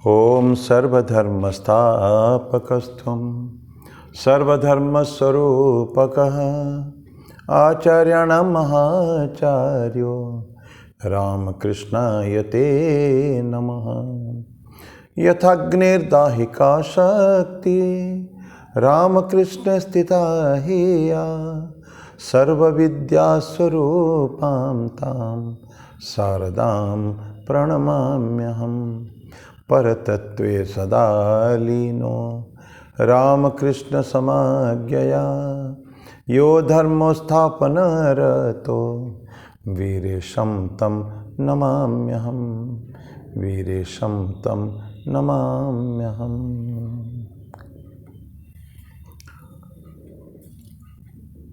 ओम सर्वधर्मस्थापकस्त्वं सर्वधर्मस्वरूपकः आचार्याणां महाचार्यो रामकृष्णाय ते नमः। यथाग्निर्दाहिका शक्ति रामकृष्ण स्थिता हिया सर्वविद्यास्वरूपां तां शारदां प्रणमाम्यहम्। परतत्त्वे सदा लीनो रामकृष्ण समाज्ञया यो धर्मस्थापनरतो वीरेशं तं नमाम्यहम्। वीरेशं तं नमाम्यहम्।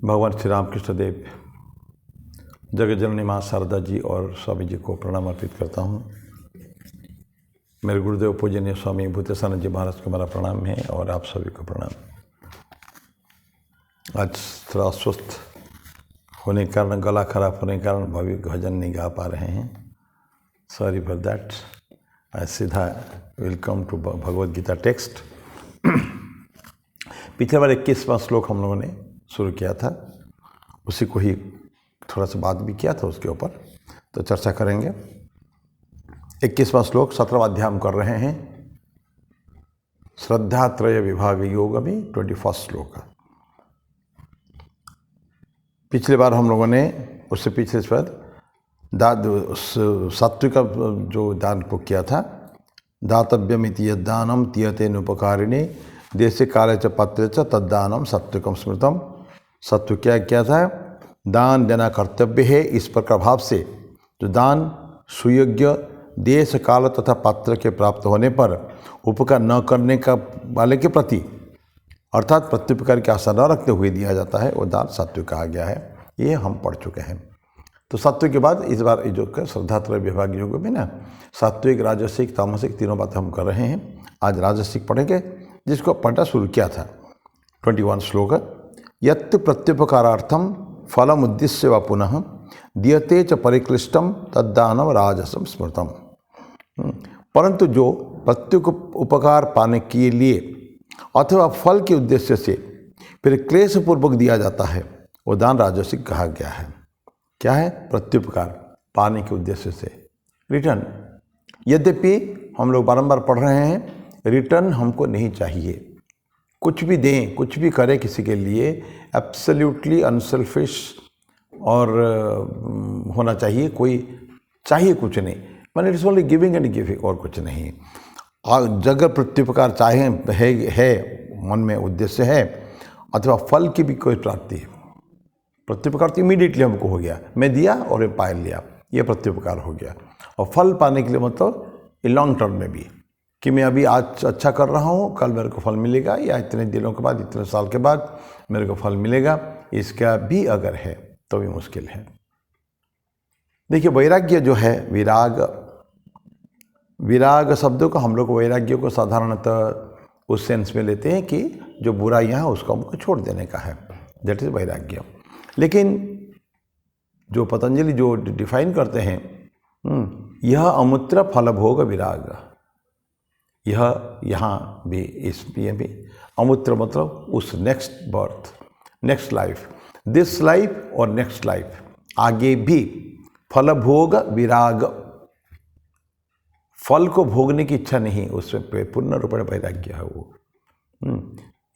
भगवान श्री रामकृष्ण देव जगत जननी माँ शारदा जी और स्वामी जी को प्रणाम अर्पित करता हूँ। मेरे गुरुदेव पूजनीय स्वामी भूतेशानंद जी महाराज को मेरा प्रणाम है और आप सभी को प्रणाम। आज थोड़ा अस्वस्थ होने के कारण, गला खराब होने के कारण भव्य भजन नहीं गा पा रहे हैं। Sorry for that. आज सीधा welcome to Bhagavad Gita text. पिछले बार 21वां श्लोक हम लोगों ने शुरू किया था, उसी को ही थोड़ा सा बात भी किया था उसके ऊपर, तो चर्चा करेंगे। 21वां श्लोक 17वां अध्याय हम कर रहे हैं। श्रद्धात्रय विभाग योग में 21वां श्लोक। पिछली बार हम लोगों ने उससे पिछले पर सात्विक जो दान को किया था, दातव्यमिति यद्दानम तीयते नुपकारिणे देशे काले च पत्रे च तद्दानम सात्विकम स्मृतम। सत्व क्या था? दान देना कर्तव्य है। इस प्रकार भाव से जो दान सुयोग्य देश काल तथा पात्र के प्राप्त होने पर उपकार न करने का वाले के प्रति अर्थात प्रत्युपकार की आशा न रखते हुए दिया जाता है, वो दान सात्विक कहा गया है। ये हम पढ़ चुके हैं। तो सात्विक के बाद इस बार जो श्रद्धात्रय विभाग योग में ना सात्विक राजसिक तामसिक तीनों बातें हम कर रहे हैं। आज राजसिक पढ़ेंगे, जिसको पढ़ना शुरू किया था। 21 श्लोक। यत् प्रत्युपकारार्थम फलम उद्देश्य व पुनः दीयते च परिक्लिष्टम तद्दानम राजसम स्मृतम। परंतु जो प्रत्युक उपकार पाने के लिए अथवा फल के उद्देश्य से फिर क्लेश पूर्वक दिया जाता है, वो दान राजसिक कहा गया है। क्या है? प्रत्युपकार पाने के उद्देश्य से रिटर्न। यद्यपि हम लोग बारंबार पढ़ रहे हैं, रिटर्न हमको नहीं चाहिए। कुछ भी दें, कुछ भी करें किसी के लिए, एब्सोल्युटली अनसेल्फिश और होना चाहिए। कोई चाहिए कुछ नहीं, मैंने it's only giving and giving, और कुछ नहीं। अगर प्रत्युपकार चाहे है मन में उद्देश्य है, अथवा फल की भी कोई प्राप्ति है। प्रत्युपकार तो इमीडिएटली हमको हो गया, मैं दिया और मैं पा लिया, ये प्रत्युपकार हो गया। और फल पाने के लिए मतलब लॉन्ग टर्म में भी, कि मैं अभी आज अच्छा कर रहा हूँ, कल मेरे को फल मिलेगा, या इतने दिनों के बाद, इतने साल के बाद मेरे को फल मिलेगा, इसका भी अगर है तो भी मुश्किल है। देखिए, वैराग्य जो है, विराग शब्दों को हम लोग वैराग्य को साधारणतः उस सेंस में लेते हैं कि जो बुराइयां हैं उसको हमको छोड़ देने का है, दैट इज वैराग्य। लेकिन जो पतंजलि जो डिफाइन करते हैं, यह अमूत्र फल भोग विराग, यह यहाँ भी इसमें भी अमूत्र मतलब उस next birth, next life, this life और नेक्स्ट लाइफ, आगे भी फल भोग विराग, फल को भोगने की इच्छा नहीं, उसमें पूर्ण रूप में वैराग्य है। वो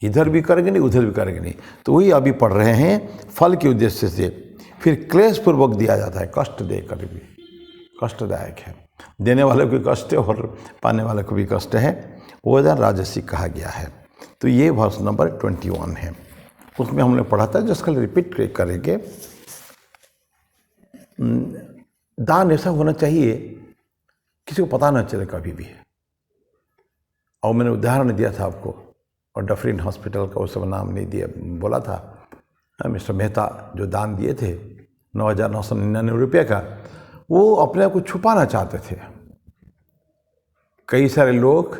इधर भी करेंगे नहीं, उधर भी करेंगे नहीं। तो वही अभी पढ़ रहे हैं, फल के उद्देश्य से फिर क्लेश पूर्वक दिया जाता है, कष्ट देकर भी, कष्टदायक है। देने वाले को कष्ट है और पाने वाले को भी कष्ट है, वो राजसिक कहा गया है। तो ये वर्ष नंबर 21 है, उसमें हमने पढ़ा था, जिसका रिपीट करेंगे। दान ऐसा होना चाहिए किसी को पता ना चले कभी भी। और मैंने उदाहरण दिया था आपको, और डफरिन हॉस्पिटल का उस समय नाम नहीं दिया, बोला था मिस्टर मेहता जो दान दिए थे 9,999 रुपये का, वो अपने आप को छुपाना चाहते थे। कई सारे लोग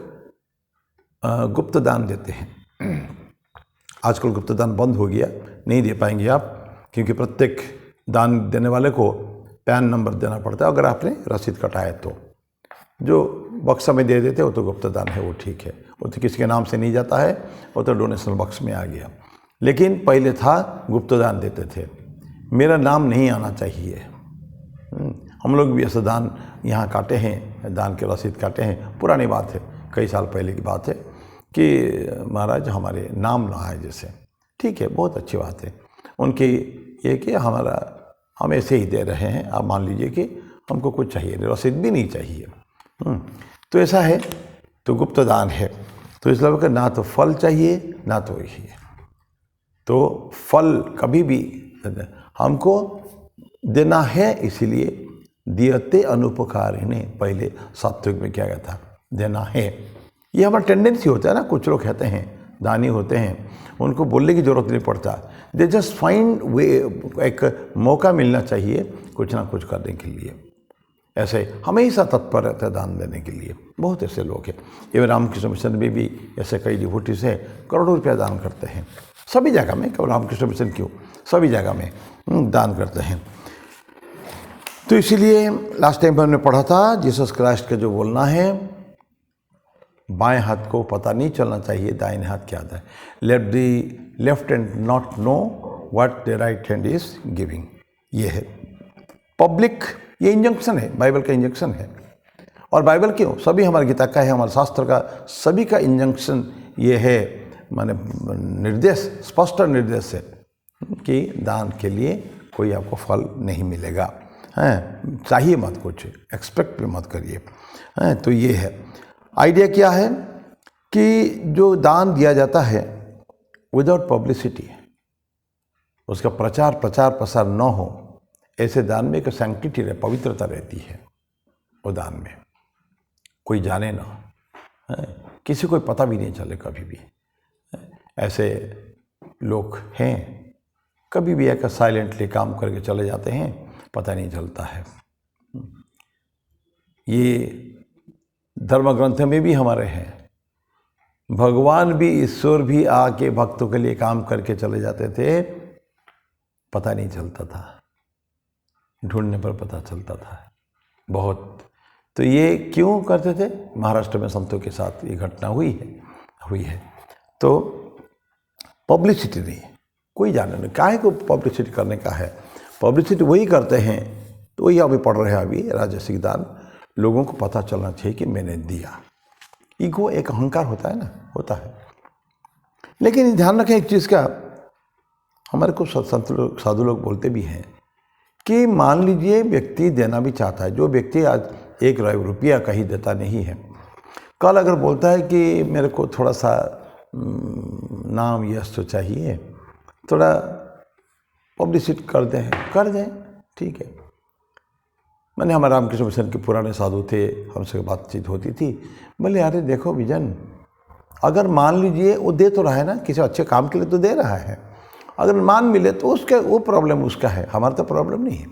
गुप्त दान देते हैं। आजकल गुप्त दान बंद हो गया, नहीं दे पाएंगे आप, क्योंकि प्रत्येक दान देने वाले को पैन नंबर देना पड़ता है अगर आपने रसीद कटाए तो। जो बक्सा में दे देते, वो तो गुप्त दान है, वो ठीक है, वो तो किसी के नाम से नहीं जाता है, वो तो डोनेशन बॉक्स में आ गया। लेकिन पहले था गुप्त दान देते थे, मेरा नाम नहीं आना चाहिए। हम लोग भी ऐसे दान यहाँ काटे हैं, दान के रसीद काटे हैं, पुरानी बात है, कई साल पहले की बात है, कि महाराज हमारे नाम ना आए जैसे, ठीक है, बहुत अच्छी बात है उनकी, ये कि हम ऐसे ही दे रहे हैं, आप मान लीजिए कि हमको कुछ चाहिए नहीं, रसीद भी नहीं चाहिए। तो ऐसा है, तो गुप्त दान है, तो इसलिए कि ना तो फल चाहिए ना तो यही है। तो फल कभी भी हमको देना है, इसीलिए दियते अनुपकारिणे, पहले सात्विक में क्या कहता, देना है। ये हमारा टेंडेंसी होता है ना, कुछ लोग कहते हैं दानी होते हैं, उनको बोलने की ज़रूरत नहीं पड़ता, दे जस्ट फाइंड वे, एक मौका मिलना चाहिए कुछ ना कुछ करने के लिए, ऐसे हमेशा तत्पर रहते हैं दान देने के लिए। बहुत ऐसे लोग हैं, ये रामकृष्ण मिशन में भी ऐसे कई डिवोटीज हैं, करोड़ों रुपया दान करते हैं, सभी जगह में, केवल रामकृष्ण मिशन क्यों, सभी जगह में दान करते हैं। तो इसीलिए लास्ट टाइम हमने पढ़ा था, जीसस क्राइस्ट का जो बोलना है, बाएं हाथ को पता नहीं चलना चाहिए दाहिने हाथ क्या आता है, let the left hand not know what the right hand is giving. ये है पब्लिक, ये इंजंक्शन है, बाइबल का इंजंक्शन है। और बाइबल क्यों, सभी हमारे गीता का है, हमारे शास्त्र का, सभी का इंजंक्शन ये है, माने निर्देश, स्पष्ट निर्देश है कि दान के लिए कोई आपको फल नहीं मिलेगा, हैं, चाहिए मत, कुछ एक्सपेक्ट भी मत करिए, हैं। तो ये है आइडिया, क्या है कि जो दान दिया जाता है विदाउट पब्लिसिटी, उसका प्रचार प्रसार न हो, ऐसे दान में एक सैंक्टिटी रहे, पवित्रता रहती है वो दान में, कोई जाने ना, किसी को पता भी नहीं चले कभी भी। ऐसे लोग हैं, कभी भी एक साइलेंटली काम करके चले जाते हैं, पता नहीं चलता है। ये धर्म ग्रंथ में भी हमारे हैं, भगवान भी ईश्वर भी आके भक्तों के लिए काम करके चले जाते थे, पता नहीं चलता था, ढूंढने पर पता चलता था बहुत। तो ये क्यों करते थे, महाराष्ट्र में संतों के साथ ये घटना हुई है। तो पब्लिसिटी नहीं, कोई जाने नहीं, काहे को पब्लिसिटी करने का है, पब्लिसिटी वही करते हैं, तो वही अभी पढ़ रहे हैं, अभी राजसिक दान, लोगों को पता चलना चाहिए कि मैंने दिया। ईगो एक अहंकार होता है ना, होता है। लेकिन ध्यान रखें एक चीज़ का, हमारे को साधु लोग बोलते भी हैं कि मान लीजिए व्यक्ति देना भी चाहता है, जो व्यक्ति आज 1 रुपया कहीं देता नहीं है, कल अगर बोलता है कि मेरे को थोड़ा सा नाम यश तो चाहिए, थोड़ा पब्लिसिटी कर दें, ठीक है। मैंने हमारे रामकृष्ण मिशन के पुराने साधु थे, हमसे बातचीत होती थी, बोले अरे देखो विजन, अगर मान लीजिए वो दे तो रहा है ना, किसी अच्छे काम के लिए तो दे रहा है, अगर मान मिले तो उसका वो प्रॉब्लम उसका है, हमारा तो प्रॉब्लम नहीं है।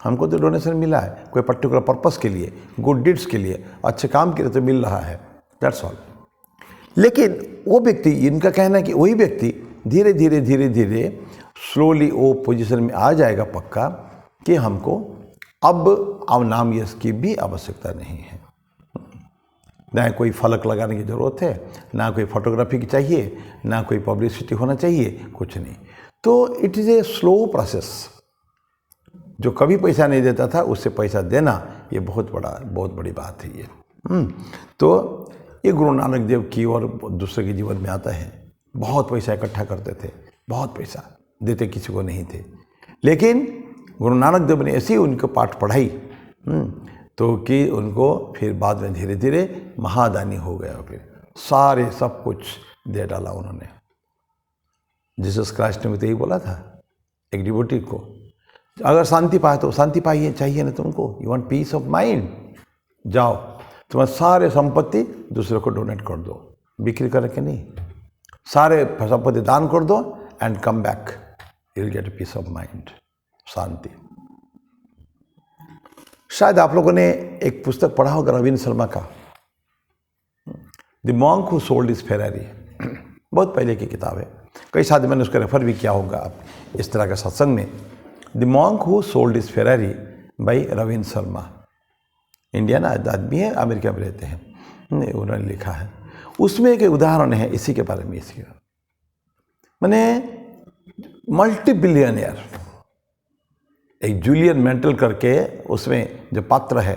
हमको तो डोनेशन मिला है कोई पर्टिकुलर पर्पस के लिए, गुड डीड्स के लिए, अच्छे काम के लिए तो मिल रहा है, दैट्स ऑल। लेकिन वो व्यक्ति, इनका कहना है कि वही व्यक्ति धीरे धीरे स्लोली वो पोजीशन में आ जाएगा पक्का कि हमको अब नाम यश की भी आवश्यकता नहीं है, ना कोई फलक लगाने की ज़रूरत है, ना कोई फोटोग्राफी की चाहिए, ना कोई पब्लिसिटी होना चाहिए, कुछ नहीं। तो it is a slow process. जो कभी पैसा नहीं देता था उससे पैसा देना, ये बहुत बड़ी बात है ये। तो ये गुरु नानक देव की और दूसरे के जीवन में आता है, बहुत पैसा इकट्ठा करते थे, बहुत पैसा देते किसी को नहीं थे, लेकिन गुरु नानक देव ने ऐसी उनको पाठ पढ़ाई तो कि उनको फिर बाद में धीरे धीरे महादानी हो गया, फिर सारे सब कुछ दे डाला उन्होंने। जीसस क्राइस्ट ने भी तो यही बोला था एक डिवोटी को, अगर शांति पाए तो शांति पाइए, चाहिए ना तुमको, you want piece of mind, जाओ तुम्हारे सारे संपत्ति दूसरे को डोनेट कर दो, बिक्री करके नहीं, सारे संपत्ति दान कर दो and come back, you will get a peace of mind, शांति। शायद आप लोगों ने एक पुस्तक पढ़ा होगा रविंद्र शर्मा का, the monk who sold his Ferrari, बहुत पहले की किताब है, कई शायद मैंने उसका रेफर भी किया होगा आप इस तरह का सत्संग में। The monk who sold his Ferrari by Ravindra Sharma. Indian आदमी है, अमेरिका में रहते हैं, उन्होंने लिखा है। उसमें एक उदाहरण है इसी के बारे में, इसी का मैंने मल्टी बिलियनियर एक जूलियन मेंटल करके, उसमें जो पात्र है,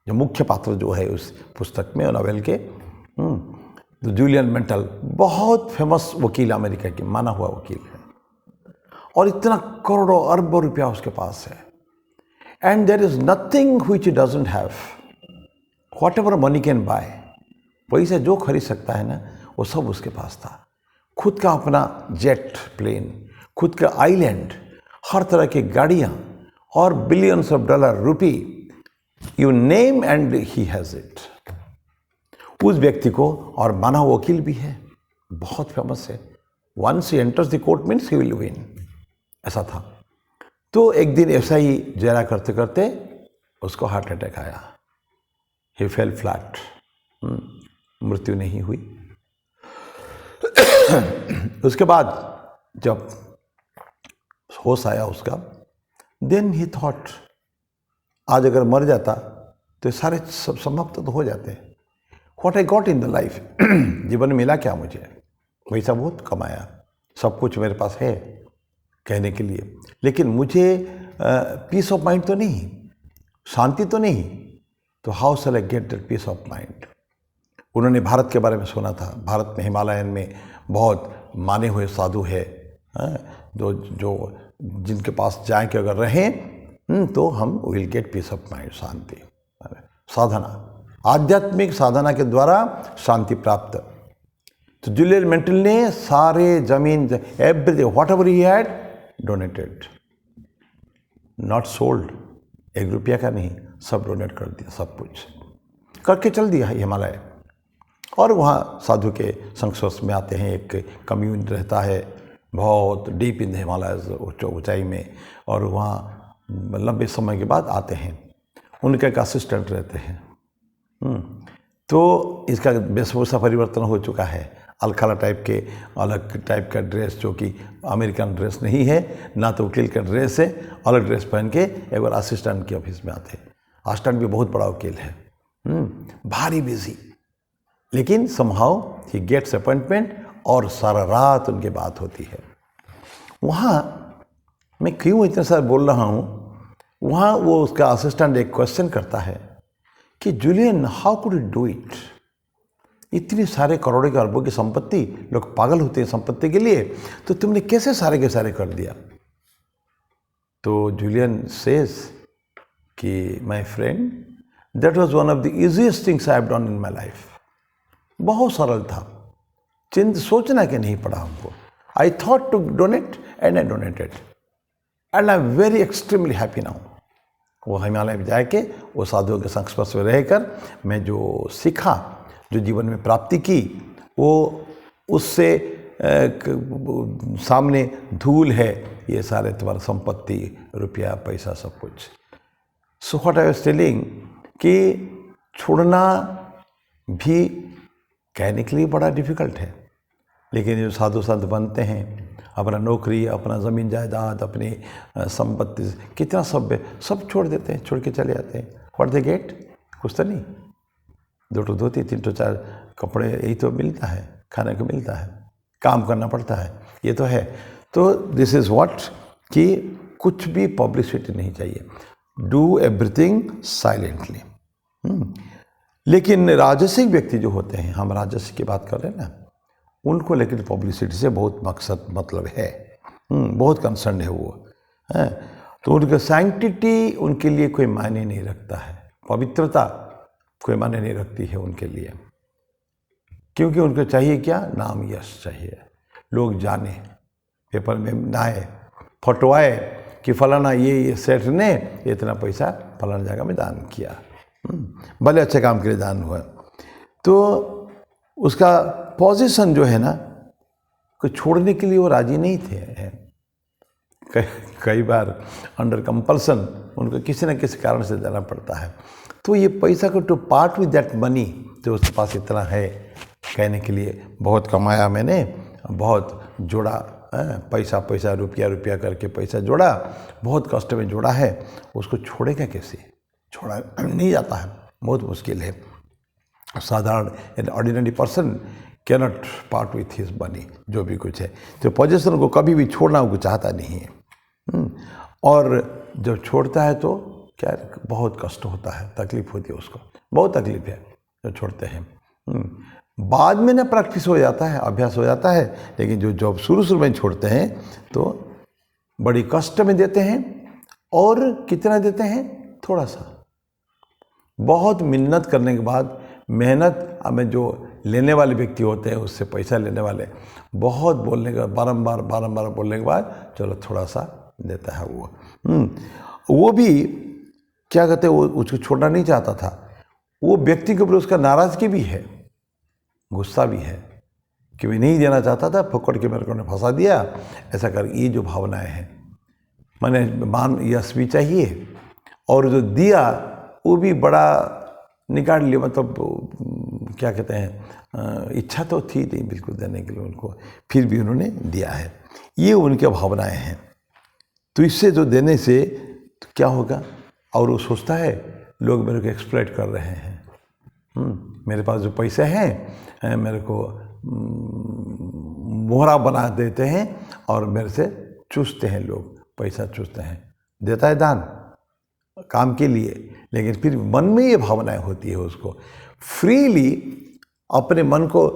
जो मुख्य पात्र जो है उस पुस्तक में, नोवेल के, तो जूलियन मेंटल बहुत फेमस वकील, अमेरिका के माना हुआ वकील है, और इतना करोड़ों अरबों रुपया उसके पास है। And there is nothing which he doesn't have, whatever money can buy, पैसा जो खरीद सकता है ना वो सब उसके पास था। खुद का अपना जेट प्लेन, खुद का आइलैंड, हर तरह की गाड़ियाँ, और billions of dollar, rupee, you name and he has it. उस व्यक्ति को, और माना वकील भी है, बहुत फेमस है, once he enters the court means he will win, ऐसा था। तो एक दिन ऐसा ही जरा करते करते उसको हार्ट अटैक आया, ही फेल फ्लैट, मृत्यु नहीं हुई। उसके बाद जब होश आया उसका, देन ही थॉट आज अगर मर जाता तो सारे सब समाप्त तो हो जाते। What I got in the life, जीवन में मिला क्या मुझे? पैसा बहुत कमाया, सब कुछ मेरे पास है कहने के लिए, लेकिन मुझे पीस ऑफ माइंड तो नहीं, शांति तो नहीं। तो how shall I get that peace of mind? उन्होंने भारत के बारे में सुना था, भारत में हिमालयन में बहुत माने हुए साधु है, जो जिनके पास जाए कि अगर रहें तो हम will get peace of mind, शांति। साधना, आध्यात्मिक साधना के द्वारा शांति प्राप्त। तो जूलियन मेंटल ने सारे जमीन, everything what ever he had, donated, not sold, 1 रुपया का नहीं, सब डोनेट कर दिया, सब कुछ करके चल दिया हिमालय। और वहाँ साधु के संस्पर्श में आते हैं, एक कम्यून रहता है बहुत डीप इन द हिमालयज, ऊंचाई में, और वहाँ लंबे समय के बाद आते हैं, उनके एक असिस्टेंट रहते हैं। तो इसका वेशभूषा परिवर्तन हो चुका है, अलखाला टाइप के, अलग टाइप का ड्रेस, जो कि अमेरिकन ड्रेस नहीं है, ना तो वकील का ड्रेस है, अलग ड्रेस पहन के एक बार असिस्टेंट के ऑफिस में आते हैं। असिस्टेंट भी बहुत बड़ा वकील है, भारी बिजी, लेकिन समहाउ ही गेट्स अपॉइंटमेंट, और सारा रात उनकी बात होती है। वहाँ मैं क्यों इतना सारा बोल रहा हूँ, वहाँ वो उसका असिस्टेंट एक क्वेश्चन करता है कि Julian, how could you do it? इतनी सारे करोड़ों के अरबों की संपत्ति, लोग पागल होते हैं संपत्ति के लिए, तो तुमने कैसे सारे के सारे कर दिया? तो जूलियन सेज कि my friend, that was one of the easiest things I have done in my life. बहुत सरल था, सोचना कि नहीं पड़ा हमको। I thought to donate and I donated, and I am very extremely happy now. वो हिमालय में जाके वो साधुओं के संस्पर्श में रहकर मैं जो सीखा, जो जीवन में प्राप्ति की, वो उससे सामने धूल है, ये सारे तुम्हारा संपत्ति, रुपया, पैसा, सब कुछ। So what I was telling कि छोड़ना भी कहने के लिए बड़ा डिफिकल्ट है, लेकिन जो साधु संत बनते हैं, अपना नौकरी, अपना ज़मीन जायदाद, अपनी संपत्ति, कितना सब छोड़ देते हैं, छोड़ के चले जाते हैं। What they get? कुछ तो नहीं, 2 टो धोती, 3 टो 4 कपड़े, यही तो मिलता है, खाने को मिलता है, काम करना पड़ता है, ये तो है। तो दिस इज़ व्हाट, कि कुछ भी पब्लिसिटी नहीं चाहिए, डू एवरीथिंग साइलेंटली। लेकिन राजसिक व्यक्ति जो होते हैं, हम राजसिक की बात कर रहे हैं ना, उनको लेकिन पब्लिसिटी से बहुत मकसद मतलब है, बहुत कंसर्न है वो, है। तो उनका सैंक्टिटी उनके लिए कोई मायने नहीं रखता है, पवित्रता कोई मायने नहीं रखती है उनके लिए, क्योंकि उनको चाहिए क्या? नाम, यश चाहिए, लोग जाने, पेपर में नाए, फटवाए कि फलाना ये सेठ ने इतना पैसा फलाना जगह में दान किया, भले अच्छे काम के लिए दान हुआ। तो उसका पोजीशन जो है ना, को छोड़ने के लिए वो राजी नहीं थे। कई बार अंडर कंपल्सन उनको किसी न किसी कारण से देना पड़ता है। तो ये पैसा को to part with that money, जो उसके पास इतना है कहने के लिए, बहुत कमाया मैंने, बहुत जोड़ा, पैसा रुपया करके पैसा जोड़ा, बहुत कष्ट में जोड़ा है, उसको छोड़ेगा कैसे? छोड़ा नहीं जाता है, बहुत मुश्किल है। साधारण an ordinary person cannot part with his money, जो भी कुछ है। तो पोजीशन को कभी भी छोड़ना वो चाहता नहीं है। और जब छोड़ता है तो क्या बहुत कष्ट होता है, तकलीफ होती है उसको, बहुत तकलीफ है जो छोड़ते हैं। बाद में ना प्रैक्टिस हो जाता है, अभ्यास हो जाता है, लेकिन जो जब शुरू में छोड़ते हैं तो बड़ी कष्ट में देते हैं। और कितना देते हैं? थोड़ा सा। बहुत मेहनत करने के बाद, मेहनत में जो लेने वाले व्यक्ति होते हैं, उससे पैसा लेने वाले, बहुत बोलने के बाद, बारंबार बोलने के बाद चलो थोड़ा सा देता है वो भी क्या कहते हैं, वो उसको छोड़ना नहीं चाहता था। वो व्यक्ति के ऊपर उसका नाराज़गी भी है, गुस्सा भी है कि मैं नहीं देना चाहता था, पकड़ के मेरे को ने फंसा दिया, ऐसा कर। ये जो भावनाएं हैं, मैंने मान यश भी चाहिए, और जो दिया वो भी बड़ा निकाल लिया, मतलब क्या कहते हैं, इच्छा तो थी नहीं बिल्कुल देने के लिए उनको, फिर भी उन्होंने दिया है। ये उनके भावनाएं हैं। तो इससे जो देने से तो क्या होगा, और वो सोचता है लोग मेरे को एक्सप्लॉइट कर रहे हैं, मेरे पास जो पैसे हैं मेरे को मोहरा बना देते हैं और मेरे से चूसते हैं, लोग पैसा चूसते हैं। देता है दान काम के लिए, लेकिन फिर मन में ये भावनाएं होती है उसको। फ्रीली अपने मन को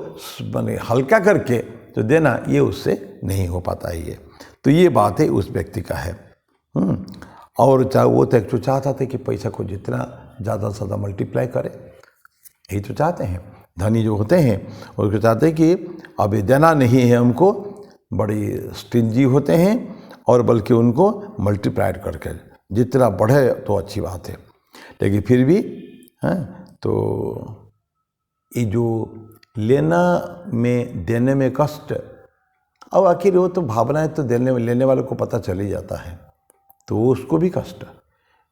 हल्का करके तो देना, ये उससे नहीं हो पाता है ये। तो ये बात है उस व्यक्ति का है। और चाहे वो तो चाहता था कि पैसा को जितना ज़्यादा से ज़्यादा मल्टीप्लाई करे, यही तो चाहते हैं धनी जो होते हैं, उसको चाहते हैं कि अभी देना नहीं है हमको, बड़ी स्टिंजी होते हैं, और बल्कि उनको मल्टीप्लाइड करके जितना बढ़े तो अच्छी बात है। लेकिन फिर भी तो ये जो लेना में देने में कष्ट, अब आखिर वो तो भावना है, तो लेने वाले को पता चल ही जाता है, तो उसको भी कष्ट।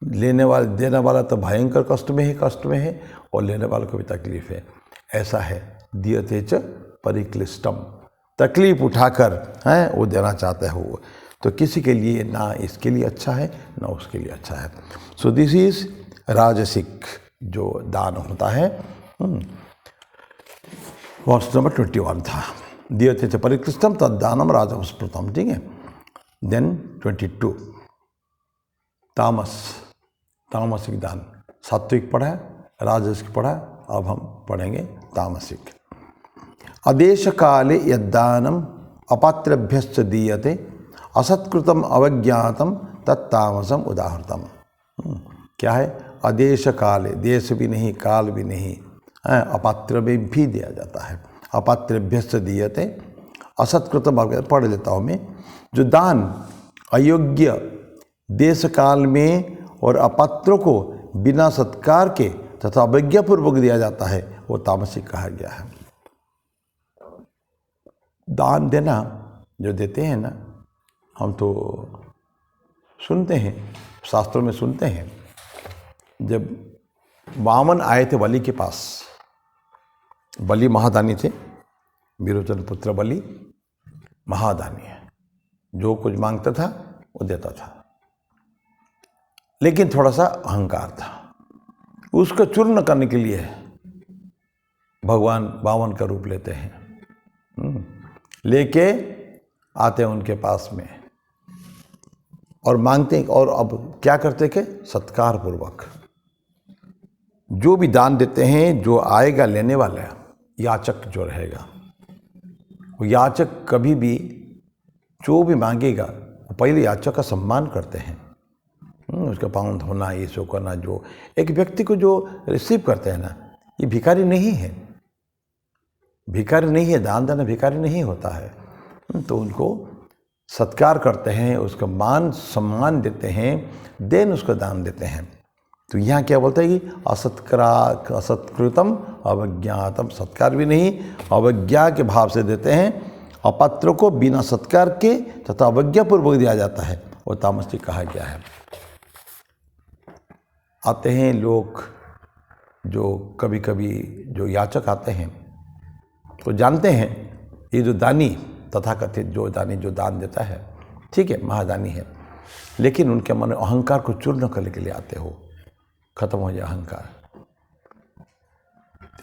देने वाला तो भयंकर कष्ट में है, और लेने वाले को भी तकलीफ है। ऐसा है, दीयते च परिक्लिष्टम, तकलीफ उठाकर वो देना चाहता है वो। तो किसी के लिए ना इसके लिए अच्छा है ना उसके लिए अच्छा है। सो दिस इज राजसिक जो दान होता है। वर्ष नंबर 21 था, दीयते च परिक्लिष्टम तद्दानम राजस्मृतम, ठीक है। देन 22 तामसिक दान। सात्विक पढ़ा, राजसिक पढ़ा, अब हम पढ़ेंगे तामसिक। आदेश काले यद्दानम अपात्रेभ्यश्च दीयते असत्कृतम अवज्ञातम तत्तामसम उदाहृतम। क्या है? आदेश काले, देश भी नहीं काल भी नहीं, अपात्र में भी दिया जाता है। अपात्रेभ्यश्च दीयते असत्कृतम, पढ़ लेता हूँ मैं। जो दान अयोग्य देश काल में और अपात्रों को बिना सत्कार के तथा अवज्ञापूर्वक दिया जाता है, वो तामसिक कहा गया है। दान देना जो देते हैं ना, हम तो सुनते हैं, शास्त्रों में सुनते हैं, जब वामन आए थे बलि के पास, बलि महादानी थे, विरोचन पुत्र बलि महादानी है, जो कुछ मांगता था वो देता था, लेकिन थोड़ा सा अहंकार था। उसको चूर्ण करने के लिए भगवान वामन का रूप लेते हैं, लेके आते हैं उनके पास में और मांगते हैं। और अब क्या करते के? सत्कार पूर्वक जो भी दान देते हैं, जो आएगा लेने वाला याचक जो रहेगा, वो याचक कभी भी जो भी मांगेगा वो पहले याचक का सम्मान करते हैं, उसका पाँव धोना, ये सो करना। जो एक व्यक्ति को जो रिसीव करते हैं ना, ये भिखारी नहीं है, भिखारी नहीं है, दान देना भिखारी नहीं होता है। तो उनको सत्कार करते हैं, उसका मान सम्मान देते हैं, देन उसको दान देते हैं। तो यहाँ क्या बोलते हैं कि असत्कृतम अवज्ञातम, सत्कार भी नहीं, अवज्ञा के भाव से देते हैं। अपात्र को बिना सत्कार के तथा अवज्ञापूर्वक दिया जाता है, वो तामसिक कहा गया है। आते हैं लोग जो कभी कभी जो याचक आते हैं, तो जानते हैं ये जो दानी तथाकथित जो दानी जो दान देता है, ठीक है, महादानी है, लेकिन उनके मन में अहंकार को चूर्ण करने के लिए आते हो। खत्म हो जाए अहंकार।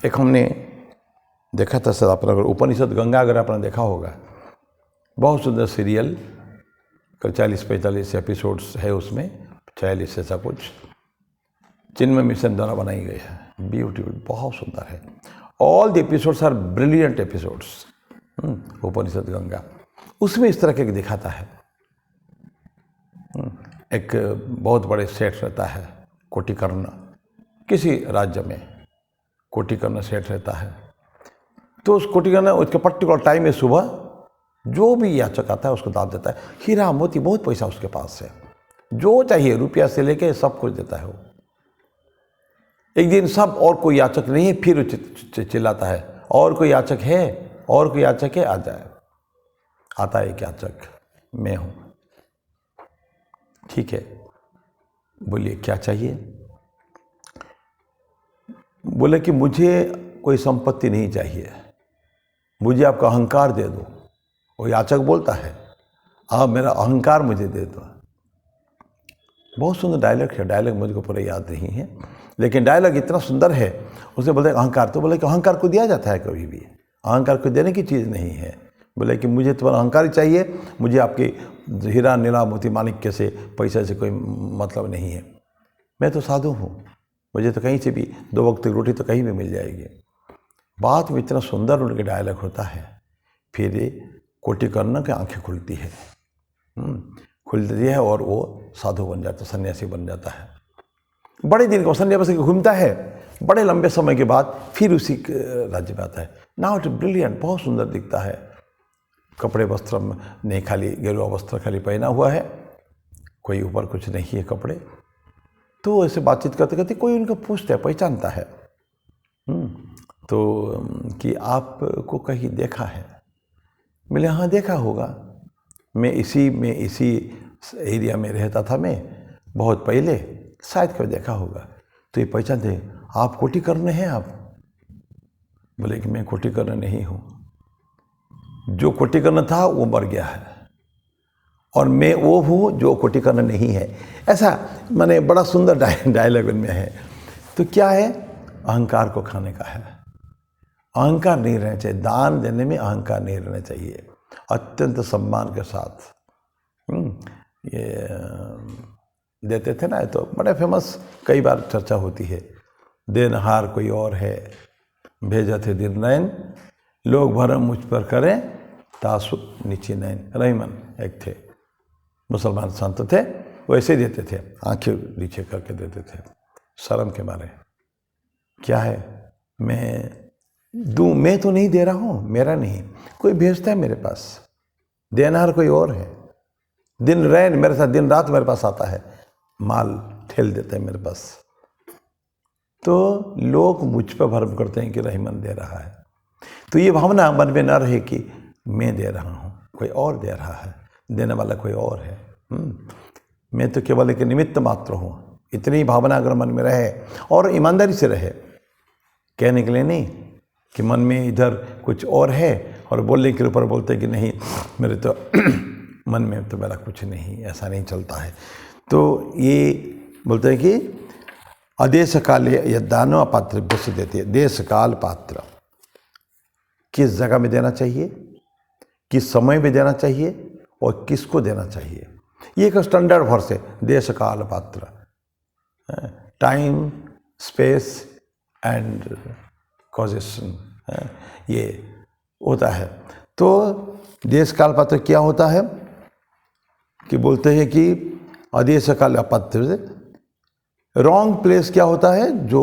एक हमने देखा था सर, अपना अगर उपनिषद गंगा अगर आपने देखा होगा, बहुत सुंदर सीरियल, कल 40-45 एपिसोड्स है उसमें, 46 ऐसा कुछ, चिन्मय मिशन द्वारा बनाई गई है। ब्यूटीफुल, बहुत सुंदर है। All the episodes are brilliant episodes. Upanishad Ganga उसमें इस तरह के दिखाता है। एक बहुत बड़े सेठ रहता है, कोटिकर्ण, किसी राज्य में कोटिकर्ण सेठ रहता है। तो उस कोटिकर्ण उसके पर्टिकुलर टाइम में सुबह जो भी याचक आता है उसको दान देता है। हीरा मोती, बहुत पैसा उसके पास है, जो चाहिए रुपया से लेके सब कुछ देता है वो। एक दिन सब और कोई याचक नहीं है, फिर चिल्लाता है, और कोई याचक है, और कोई याचक है, आ जाए। आता है एक याचक, मैं हूं। ठीक है, बोलिए क्या चाहिए? बोले कि मुझे कोई संपत्ति नहीं चाहिए, मुझे आपका अहंकार दे दो। वो याचक बोलता है, आप मेरा अहंकार मुझे दे दो। बहुत सुंदर डायलॉग है, डायलॉग मुझको पूरा याद नहीं है, लेकिन डायलॉग इतना सुंदर है। उसे बोलते अहंकार, तो बोले कि अहंकार को दिया जाता है कभी भी, अहंकार को देने की चीज़ नहीं है। बोले कि मुझे तुम्हारा अहंकार ही चाहिए, मुझे आपके हीरा नीला मोती माणिक्य से, पैसे से कोई मतलब नहीं है। मैं तो साधु हूँ, मुझे तो कहीं से भी 2 वक्त की रोटी तो कहीं भी मिल जाएगी। बात में इतना सुंदर उनके डायलॉग होता है। फिर कोटिकर्ण की आंखें खुलती है, खुलती है और वो साधु बन जाता, सन्यासी बन जाता है। बड़े दिन को सन्यासी घूमता है, बड़े लंबे समय के बाद फिर उसी राज्य में आता है। नाउ इट ब्रिलियंट, बहुत सुंदर दिखता है। कपड़े वस्त्र नहीं, खाली गेरुआ वस्त्र खाली पहना हुआ है, कोई ऊपर कुछ नहीं है कपड़े। तो ऐसे बातचीत करते करते कोई उनको पूछता है, पहचानता है, तो कि आपको कहीं देखा है? बोले हाँ देखा होगा, मैं इसी एरिया में रहता था, मैं बहुत पहले, शायद कभी देखा होगा। तो ये पहचानते, आप कोटिकर्ण हैं आप? बोले कि मैं कोटिकर्ण नहीं हूँ, जो कोटिकर्ण था वो मर गया है, और मैं वो हूँ जो कोटिकर्ण नहीं है। ऐसा माने बड़ा सुंदर डायलॉग में है। तो क्या है? अहंकार को खाने का है। अहंकार नहीं रहना चाहिए, दान देने में अहंकार नहीं रहना चाहिए, अत्यंत सम्मान के साथ। ये देते थे ना, तो बड़े फेमस, कई बार चर्चा होती है। देनहार कोई और है, भेजा थे दिलनयन, लोग भरम मुझ पर करें तासु नीची नयन। रहीमन एक थे, मुसलमान संत थे, वैसे देते थे, आंखें नीचे करके देते थे, शर्म के मारे। क्या है, मैं दूँ, मैं तो नहीं दे रहा हूँ, मेरा नहीं, कोई भेजता है मेरे पास, देनहार कोई और है, दिन रैन मेरे साथ दिन रात मेरे पास आता है, माल ठेल देता है मेरे पास। तो लोग मुझ पर भरम करते हैं कि रहीमन दे रहा है। तो ये भावना मन में न रहे कि मैं दे रहा हूँ, कोई और दे रहा है, देने वाला कोई और है, मैं तो केवल एक निमित्त मात्र हूँ। इतनी भावना अगर मन में रहे, और ईमानदारी से रहे, कहने के लिए नहीं कि मन में इधर कुछ और है और बोलने के ऊपर बोलते कि नहीं मेरे तो मन में तो मेरा कुछ नहीं, ऐसा नहीं चलता है। तो ये बोलते हैं कि अदेश काल यदानो अपात्र से देते हैं। देश काल पात्र, किस जगह में देना चाहिए, किस समय में देना चाहिए और किसको देना चाहिए, ये एक स्टैंडर्ड वर्स है। देश काल पात्र, टाइम स्पेस एंड कॉजेशन, ये होता है। तो देश काल पात्र क्या होता है कि बोलते हैं कि अदेश काल पात्र, रॉन्ग प्लेस क्या होता है, जो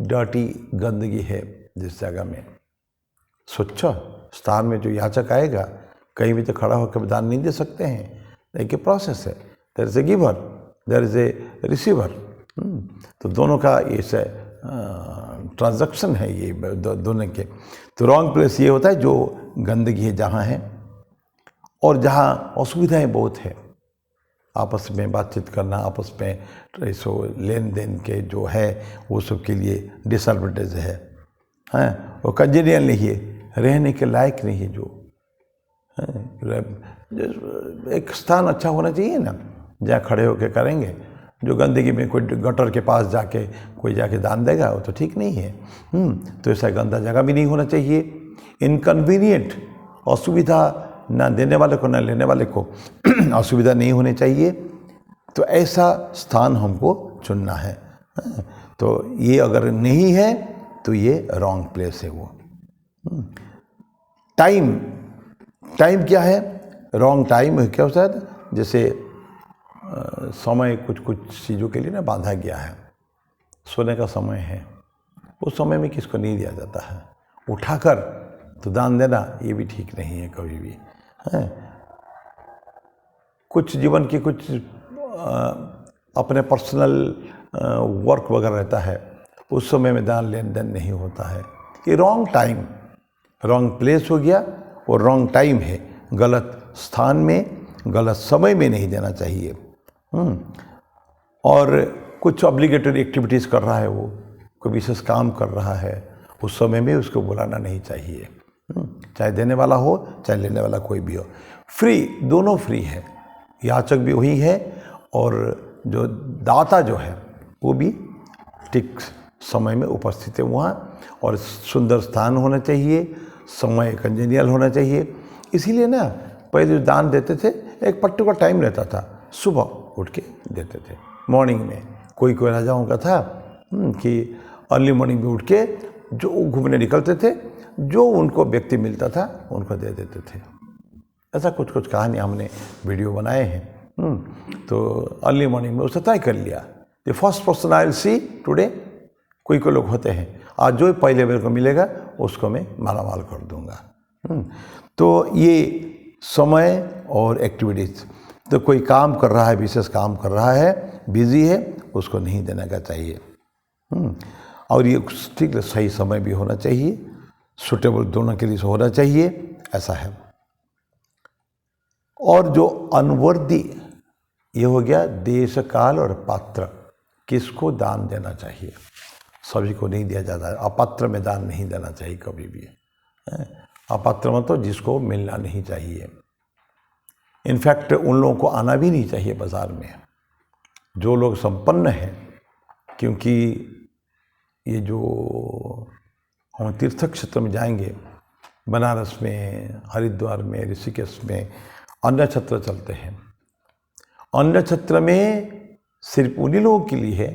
डर्टी गंदगी है जिस जगह में, स्वच्छ स्थान में जो याचक आएगा, कहीं भी तो खड़ा होकर दान नहीं दे सकते हैं। एक प्रोसेस है, there is a giver, there is a receiver. तो दोनों का ये ट्रांजैक्शन है ये दोनों के। तो रॉन्ग प्लेस ये होता है जो गंदगी है जहाँ है, और जहाँ असुविधाएं बहुत है, आपस में बातचीत करना, आपस में सो लेन देन के जो है वो सब के लिए डिसएडवांटेज है, वो कंजेनियल नहीं है, रहने के लायक नहीं है। जो एक स्थान अच्छा होना चाहिए ना, जहाँ खड़े होकर करेंगे, जो गंदगी में कोई गटर के पास जाके कोई जाके दान देगा वो तो ठीक नहीं है। तो ऐसा गंदा जगह भी नहीं होना चाहिए। इनकन्वीनियंट, असुविधा ना देने वाले को ना लेने वाले को असुविधा नहीं होनी चाहिए। तो ऐसा स्थान हमको चुनना है। तो ये अगर नहीं है तो ये रॉन्ग प्लेस है वो। टाइम क्या है? रॉन्ग टाइम क्या होता है? जैसे समय कुछ चीज़ों के लिए ना बांधा गया है। सोने का समय है, उस समय में किसको नहीं दिया जाता है। उठाकर तो दान देना ये भी ठीक नहीं है कभी भी, है। कुछ जीवन की कुछ अपने पर्सनल वर्क वगैरह रहता है, उस समय में दान लेन देन नहीं होता है। ये रॉन्ग टाइम, रॉन्ग प्लेस हो गया और रॉन्ग टाइम है। गलत स्थान में गलत समय में नहीं देना चाहिए। और कुछ ऑब्लिगेटरी एक्टिविटीज़ कर रहा है, वो कोई विशेष काम कर रहा है, उस समय में उसको बुलाना नहीं चाहिए। चाहे देने वाला हो चाहे लेने वाला कोई भी हो, फ्री, दोनों फ्री है। याचक भी वही है और जो दाता जो है वो भी ठीक समय में उपस्थित है वहाँ। और सुंदर स्थान होना चाहिए, समय कंजेनियल होना चाहिए। इसीलिए ना पहले जो दान देते थे एक पर्टिकुलर टाइम रहता था, सुबह उठ के देते थे, मॉर्निंग में। कोई राजाओं का था कि अर्ली मॉर्निंग में उठ के जो घूमने निकलते थे, जो उनको व्यक्ति मिलता था उनको दे देते थे। ऐसा कुछ कहानी हमने वीडियो बनाए हैं। तो अर्ली मॉर्निंग में उसने तय कर लिया, the first person I will see today. कोई लोग होते हैं, आज जो पहले मेरे को मिलेगा उसको मैं मालामाल कर दूंगा। तो ये समय और एक्टिविटीज़, तो कोई काम कर रहा है, विशेष काम कर रहा है, बिजी है, उसको नहीं देने का चाहिए। और ये ठीक सही समय भी होना चाहिए, सुटेबल दोनों के लिए होना चाहिए, ऐसा है। और जो अनवर्दी, ये हो गया देश काल और पात्र, किसको दान देना चाहिए। सभी को नहीं दिया जाता है। अपात्र में दान नहीं देना चाहिए कभी भी। अपात्र में तो जिसको मिलना नहीं चाहिए। इनफैक्ट उन लोगों को आना भी नहीं चाहिए बाज़ार में, जो लोग संपन्न हैं। क्योंकि ये जो हम तीर्थ क्षेत्र में जाएंगे, बनारस में, हरिद्वार में, ऋषिकेश में अन्न छत्र चलते हैं। अन्न छत्र में सिर्फ उन्हीं लोगों के लिए है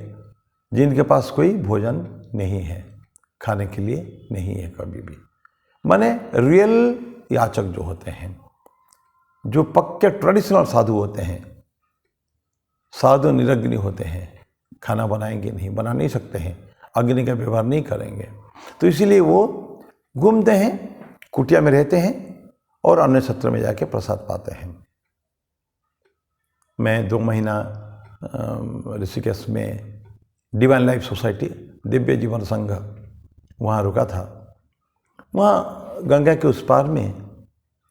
जिनके पास कोई भोजन नहीं है, खाने के लिए नहीं है कभी भी। माने रियल याचक जो होते हैं, जो पक्के ट्रेडिशनल साधु होते हैं, साधु निरग्नि होते हैं, खाना बनाएंगे नहीं, बना नहीं सकते हैं, अग्नि का व्यवहार नहीं करेंगे। तो इसीलिए वो घूमते हैं, कुटिया में रहते हैं और अन्न छत्र में जाके प्रसाद पाते हैं। मैं 2 महीना ऋषिकेश में डिवाइन लाइफ सोसाइटी, दिव्य जीवन संघ, वहाँ रुका था। वहाँ गंगा के उस पार में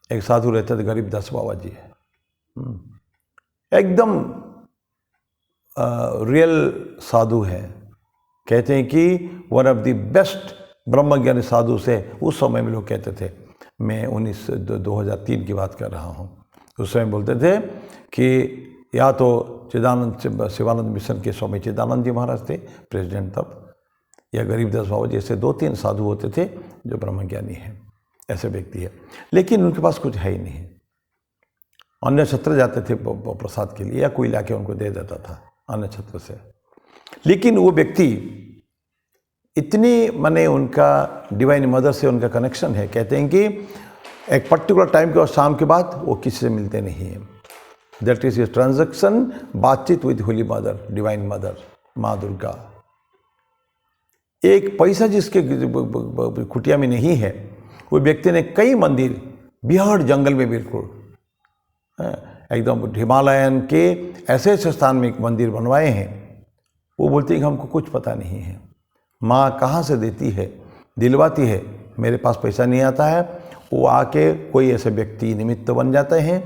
एक साधु रहते थे, गरीबदास बाबा जी। एकदम रियल साधु है। कहते हैं कि वन ऑफ द बेस्ट ब्रह्मज्ञानी साधु से उस समय में लोग कहते थे। मैं 2003 की बात कर रहा हूँ। उस समय बोलते थे कि या तो शिवानंद मिशन के स्वामी चिदानंद जी महाराज थे प्रेसिडेंट तब, या गरीबदास बाबा जैसे 2-3 साधु होते थे जो ब्रह्मज्ञानी हैं, ऐसे व्यक्ति है। लेकिन उनके पास कुछ है ही नहीं। अन्न छत्र जाते थे प्रसाद के लिए, या कोई लाके उनको दे देता था अन्न छत्र से। लेकिन वो व्यक्ति इतनी, माने उनका डिवाइन मदर से उनका कनेक्शन है। कहते हैं कि एक पर्टिकुलर टाइम के और शाम के बाद वो किसी से मिलते नहीं हैं। दैट इज ए ट्रांजैक्शन, बातचीत with Holi mother, divine mother, माँ दुर्गा। एक पैसा जिसके कुटिया में नहीं है, वो व्यक्ति ने कई मंदिर बिहार जंगल में, बिल्कुल एकदम हिमालयन के ऐसे ऐसे स्थान में एक मंदिर बनवाए हैं। वो बोलते हैं कि हमको कुछ पता नहीं है, माँ कहाँ से देती है, दिलवाती है, मेरे पास पैसा नहीं आता है। वो आके कोई ऐसे व्यक्ति निमित्त बन जाते हैं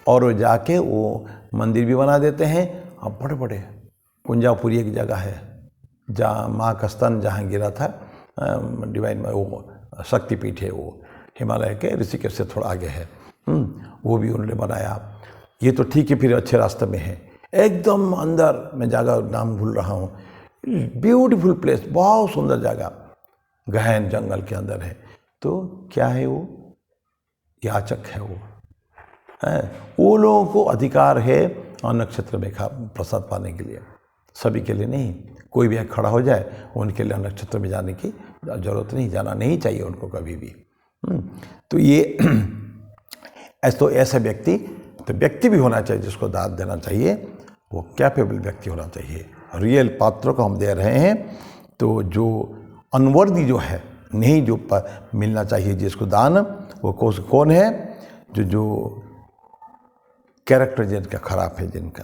और वो जाके वो मंदिर भी बना देते हैं। अब बड़े बड़े कुंजापुरी एक जगह है जहाँ माँ का स्तन जहाँ गिरा था, डिवाइन में वो शक्तिपीठ है, वो हिमालय के ऋषिकेश से थोड़ा आगे है। वो भी उन्होंने बनाया। ये तो ठीक है, फिर अच्छे रास्ते में है। एकदम अंदर, मैं जगह नाम भूल रहा हूँ, ब्यूटीफुल प्लेस, बहुत सुंदर जगह, गहन जंगल के अंदर है। तो क्या है वो? याचक है वो, है। वो लोगों को अधिकार है नक्षत्र में प्रसाद पाने के लिए, सभी के लिए नहीं। कोई भी खड़ा हो जाए उनके लिए नक्षत्र में जाने की जरूरत नहीं, जाना नहीं चाहिए उनको कभी भी। तो ये ऐसा व्यक्ति, तो व्यक्ति भी होना चाहिए जिसको दान देना चाहिए, वो कैपेबल व्यक्ति होना चाहिए। रियल पात्रों को हम दे रहे हैं, तो जो अनवर्दी जो है, नहीं जो मिलना चाहिए जिसको दान, वो कौन है? जो कैरेक्टर जिनका खराब है, जिनका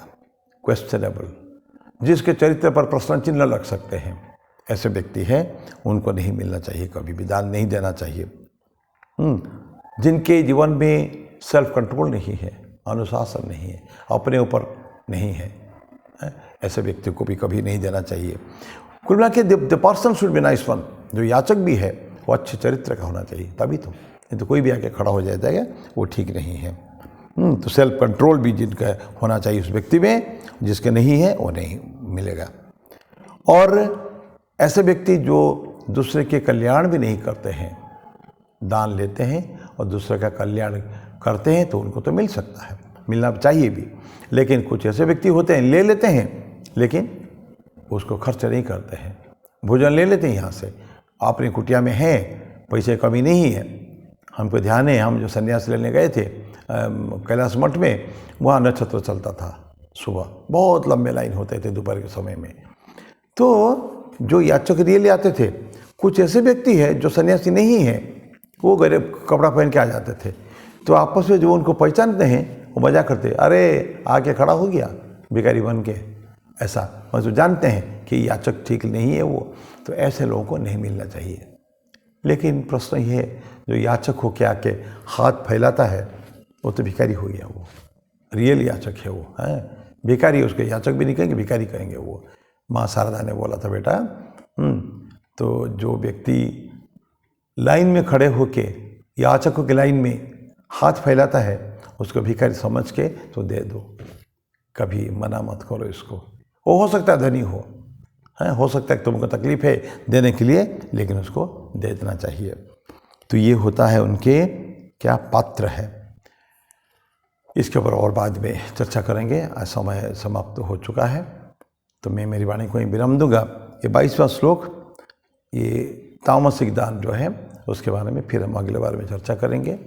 क्वेश्चनेबल, जिसके चरित्र पर प्रश्न चिन्ह लग सकते हैं, ऐसे व्यक्ति हैं, उनको नहीं मिलना चाहिए, कभी भी दान नहीं देना चाहिए। जिनके जीवन में सेल्फ कंट्रोल नहीं है, अनुशासन नहीं है, अपने ऊपर नहीं है, ऐसे व्यक्ति को भी कभी नहीं देना चाहिए। कुल मिला के the person should be nice one. जो याचक भी है वो अच्छे चरित्र का होना चाहिए, तभी तो, नहीं तो कोई भी आके खड़ा हो जाएगा, वो ठीक नहीं है। तो सेल्फ कंट्रोल भी जिनका होना चाहिए उस व्यक्ति में, जिसके नहीं है वो नहीं मिलेगा। और ऐसे व्यक्ति जो दूसरे के कल्याण भी नहीं करते हैं, दान लेते हैं और दूसरे का कल्याण करते हैं, तो उनको तो मिल सकता है, मिलना चाहिए भी। लेकिन कुछ ऐसे व्यक्ति होते हैं, ले लेते हैं लेकिन उसको खर्च नहीं करते हैं, भोजन ले लेते हैं यहाँ से, अपनी कुटिया में है, पैसे कमी नहीं है। हमको ध्यान है, हम जो सन्यास लेने गए थे कैलाश मठ में, वहाँ नक्षत्र चलता था सुबह, बहुत लंबे लाइन होते थे दोपहर के समय में। तो जो याचक रियली आते थे, कुछ ऐसे व्यक्ति हैं जो सन्यासी नहीं हैं, वो गरीब कपड़ा पहन के आ जाते थे, तो आपस में जो उनको पहचानते हैं वो मजाक करते, अरे आके खड़ा हो गया भिखारी बन के, ऐसा मतलब जानते हैं कि याचक ठीक नहीं है वो। तो ऐसे लोगों को नहीं मिलना चाहिए। लेकिन प्रश्न ये है, जो याचक हो के आके हाथ फैलाता है, वो तो भिखारी हो गया, वो रियल याचक है वो, है भिखारी, उसके याचक भी नहीं कहेंगे, भिखारी कहेंगे वो। माँ शारदा ने बोला था, बेटा तो जो व्यक्ति लाइन में खड़े होके याचकों के लाइन में हाथ फैलाता है, उसको भिखारी समझ के तो दे दो, कभी मना मत करो इसको। वो हो सकता है धनी हो सकता है तुमको तकलीफ है देने के लिए, लेकिन उसको दे देना चाहिए। तो ये होता है उनके क्या पात्र है। इसके ऊपर और बाद में चर्चा करेंगे, समय समाप्त हो चुका है, तो मैं मेरी वाणी को ही विराम दूंगा। ये 22वां श्लोक, ये तामसिक दान जो है उसके बारे में फिर हम अगले बार में चर्चा करेंगे।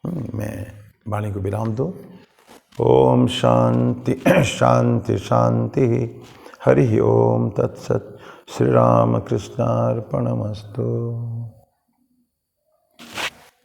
मैं वाणी को विराम दूँ। ओम शांति शांति शांति। हरि ओम तत्सत। श्री राम कृष्णार्पणमस्तु।